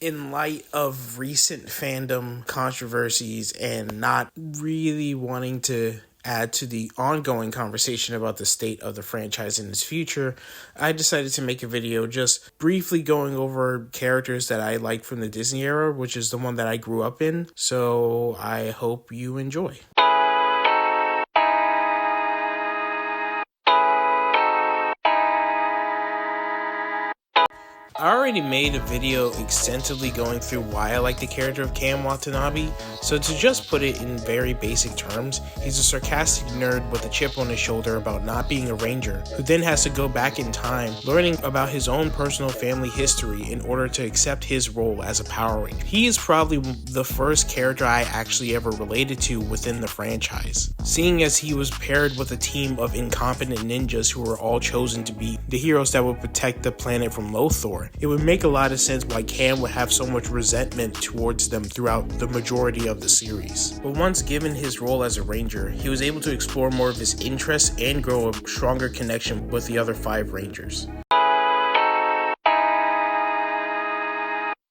in light of recent fandom controversies and not really wanting to add to the ongoing conversation about the state of the franchise and its future, I decided to make a video just briefly going over characters that I liked from the Disney era, which is the one that I grew up in. So I hope you enjoy. I already made a video extensively going through why I like the character of Cam Watanabe, so to just put it in very basic terms, he's a sarcastic nerd with a chip on his shoulder about not being a ranger, who then has to go back in time, learning about his own personal family history in order to accept his role as a Power Ranger. He is probably the first character I actually ever related to within the franchise, seeing as he was paired with a team of incompetent ninjas who were all chosen to be the heroes that would protect the planet from Lothor. It would make a lot of sense why Cam would have so much resentment towards them throughout the majority of the series. But once given his role as a ranger, he was able to explore more of his interests and grow a stronger connection with the other 5 rangers.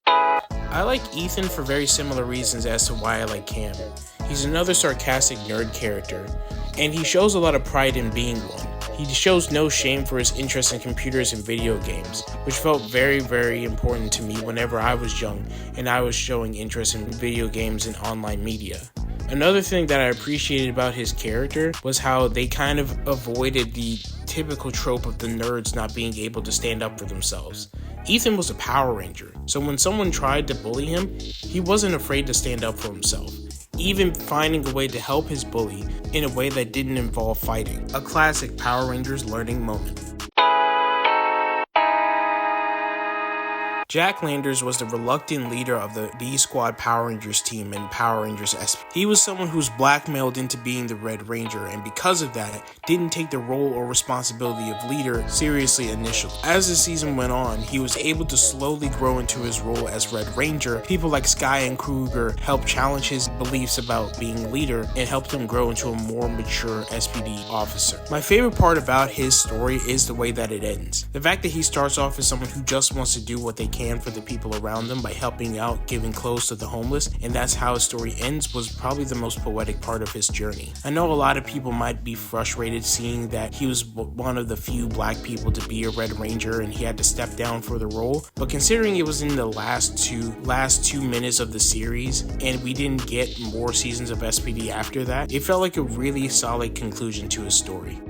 I like Ethan for very similar reasons as to why I like Cam. He's another sarcastic nerd character, and he shows a lot of pride in being one. He shows no shame for his interest in computers and video games, which felt very, very important to me whenever I was young and I was showing interest in video games and online media. Another thing that I appreciated about his character was how they kind of avoided the typical trope of the nerds not being able to stand up for themselves. Ethan was a Power Ranger, so when someone tried to bully him, he wasn't afraid to stand up for himself, even finding a way to help his bully in a way that didn't involve fighting. A classic Power Rangers learning moment. Jack Landers was the reluctant leader of the B-Squad Power Rangers team in Power Rangers SP. He was someone who was blackmailed into being the Red Ranger, and because of that, didn't take the role or responsibility of leader seriously initially. As the season went on, he was able to slowly grow into his role as Red Ranger. People like Sky and Kruger helped challenge his beliefs about being leader and helped him grow into a more mature SPD officer. My favorite part about his story is the way that it ends. The fact that he starts off as someone who just wants to do what they can for the people around them by helping out, giving clothes to the homeless, and that's how his story ends was probably the most poetic part of his journey. I know a lot of people might be frustrated seeing that he was one of the few black people to be a Red Ranger and he had to step down for the role, but considering it was in the last two minutes of the series and we didn't get more seasons of SPD after that, it felt like a really solid conclusion to his story.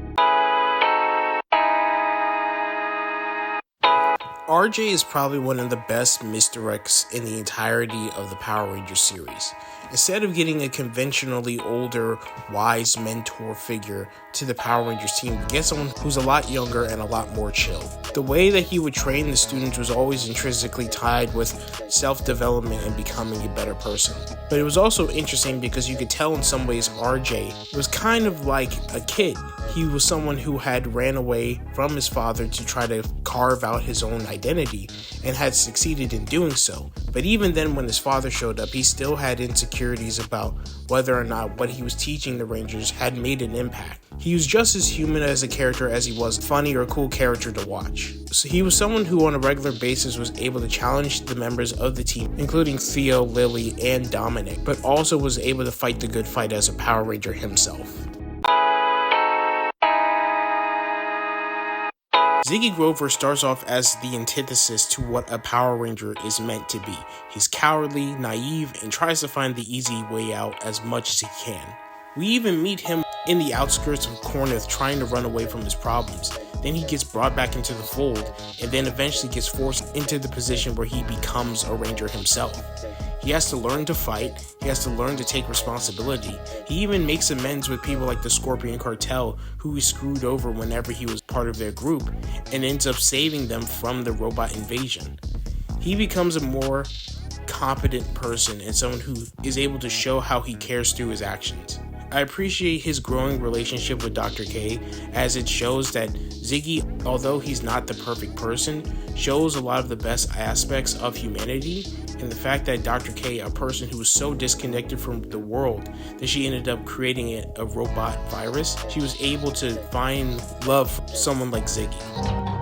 RJ is probably one of the best misdirects in the entirety of the Power Rangers series. Instead of getting a conventionally older, wise mentor figure to the Power Rangers team, we get someone who's a lot younger and a lot more chill. The way that he would train the students was always intrinsically tied with self-development and becoming a better person. But it was also interesting because you could tell in some ways RJ was kind of like a kid. He was someone who had ran away from his father to try to carve out his own identity and had succeeded in doing so. But even then, when his father showed up, he still had insecurities about whether or not what he was teaching the Rangers had made an impact. He was just as human as a character as he was funny or a cool character to watch. So he was someone who on a regular basis was able to challenge the members of the team, including Theo, Lily, and Dominic, but also was able to fight the good fight as a Power Ranger himself. Ziggy Grover starts off as the antithesis to what a Power Ranger is meant to be. He's cowardly, naive, and tries to find the easy way out as much as he can. We even meet him in the outskirts of Corinth trying to run away from his problems. Then he gets brought back into the fold, and then eventually gets forced into the position where he becomes a Ranger himself. He has to learn to fight, he has to learn to take responsibility. He even makes amends with people like the Scorpion Cartel, who he screwed over whenever he was part of their group, and ends up saving them from the robot invasion. He becomes a more competent person and someone who is able to show how he cares through his actions. I appreciate his growing relationship with Dr. K, as it shows that Ziggy, although he's not the perfect person, shows a lot of the best aspects of humanity, and the fact that Dr. K, a person who was so disconnected from the world that she ended up creating a robot virus, she was able to find love for someone like Ziggy.